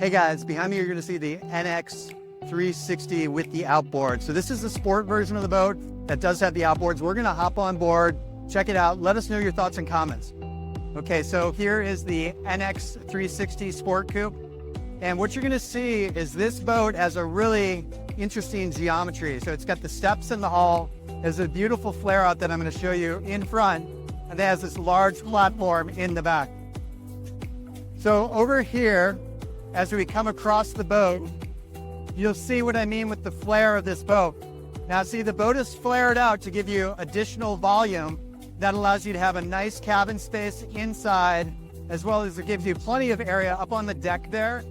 Hey guys, behind me you're going to see the NX 360 with the outboard. So this is the sport version of the boat that does have the outboards. We're going to hop on board, check it out. Let us know your thoughts and comments. Okay, so here is the NX 360 Sport Coupe. And what you're going to see is this boat has a really interesting geometry. So it's got the steps in the hull. There's a beautiful flare out that I'm going to show you in front. And it has this large platform in the back. So over here, as we come across the boat, you'll see what I mean with the flare of this boat. Now see, the boat is flared out to give you additional volume that allows you to have a nice cabin space inside, as well as it gives you plenty of area up on the deck there.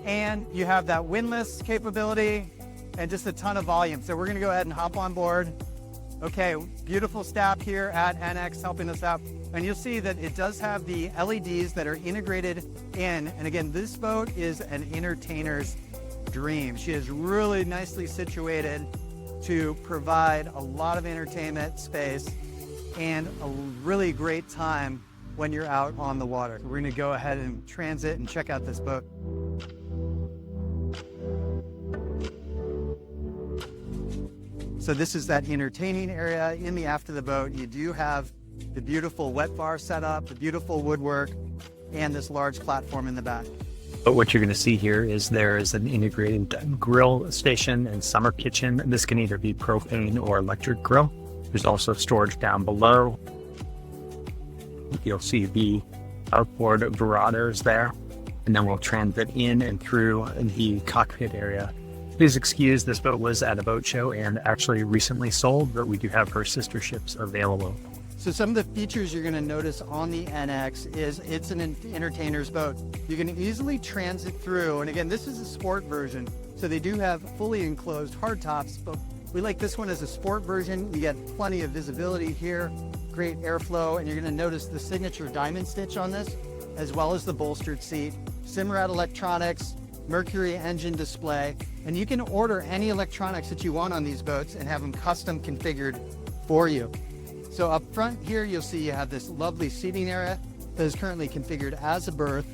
And you have that windlass capability and just a ton of volume. So we're gonna go ahead and hop on board. Okay, beautiful staff here at NX helping us out. And you'll see that it does have the LEDs that are integrated in. And again, this boat is an entertainer's dream. She is really nicely situated to provide a lot of entertainment space and a really great time when you're out on the water. We're gonna go ahead and transit and check out this boat. So this is that entertaining area in the aft of the boat. You do have the beautiful wet bar setup, the beautiful woodwork, and this large platform in the back. But what you're going to see here is there is an integrated grill station and summer kitchen. This can either be propane or electric grill. There's also storage down below. You'll see the outboard Verados there. And then we'll transit in and through the cockpit area. Please excuse, this boat was at a boat show and actually recently sold, but we do have her sister ships available. So some of the features you're going to notice on the NX is it's an entertainer's boat. You can easily transit through, and again, this is a sport version, so they do have fully enclosed hardtops, but we like this one as a sport version. You get plenty of visibility here, great airflow, and you're going to notice the signature diamond stitch on this, as well as the bolstered seat, Simrad Electronics, Mercury engine display, and you can order any electronics that you want on these boats and have them custom configured for you. So up front here, you'll see you have this lovely seating area that is currently configured as a berth.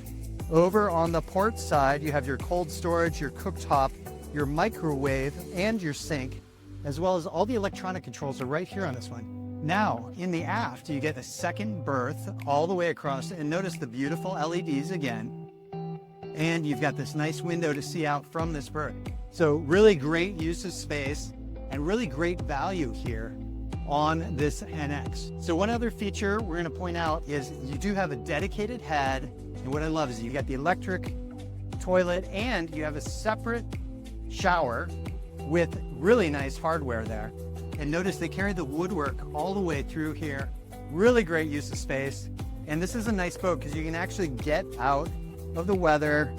Over on the port side, you have your cold storage, your cooktop, your microwave, and your sink, as well as all the electronic controls are right here on this one. Now, in the aft, you get a second berth all the way across, and notice the beautiful LEDs again. And you've got this nice window to see out from this berth. So really great use of space and really great value here on this NX. So one other feature we're going to point out is you do have a dedicated head, and what I love is you got the electric toilet and you have a separate shower with really nice hardware there. And notice they carry the woodwork all the way through here. Really great use of space. And this is a nice boat because you can actually get out of the weather,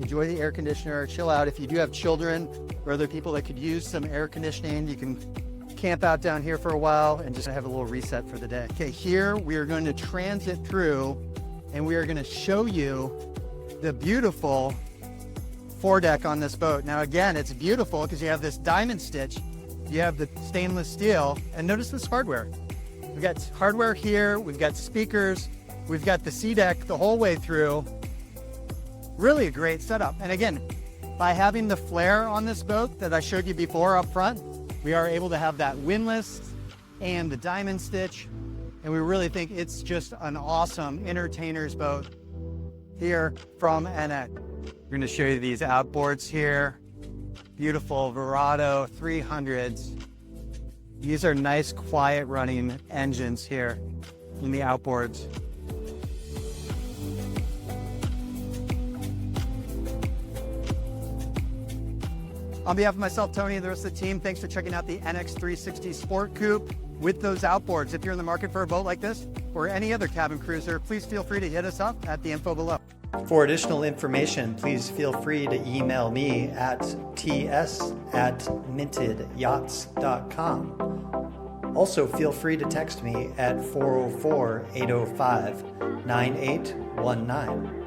enjoy the air conditioner, chill out. If you do have children or other people that could use some air conditioning, you can camp out down here for a while and just have a little reset for the day. Okay, here we are going to transit through and we are going to show you the beautiful foredeck on this boat. Now again, it's beautiful because you have this diamond stitch, you have the stainless steel, and notice this hardware. We've got hardware here, we've got speakers, we've got the sea deck the whole way through. Really a great setup. And again, by having the flare on this boat that I showed you before up front, we are able to have that windlass and the diamond stitch, and we really think it's just an awesome entertainer's boat here from NX. We're going to show you these outboards here. Beautiful Verado 300s. These are nice, quiet running engines here in the outboards. On behalf of myself, Tony, and the rest of the team, thanks for checking out the NX 360 Sport Coupe with those outboards. If you're in the market for a boat like this or any other cabin cruiser, please feel free to hit us up at the info below. For additional information, please feel free to email me at ts@mintedyachts.com. Also, feel free to text me at 404-805-9819.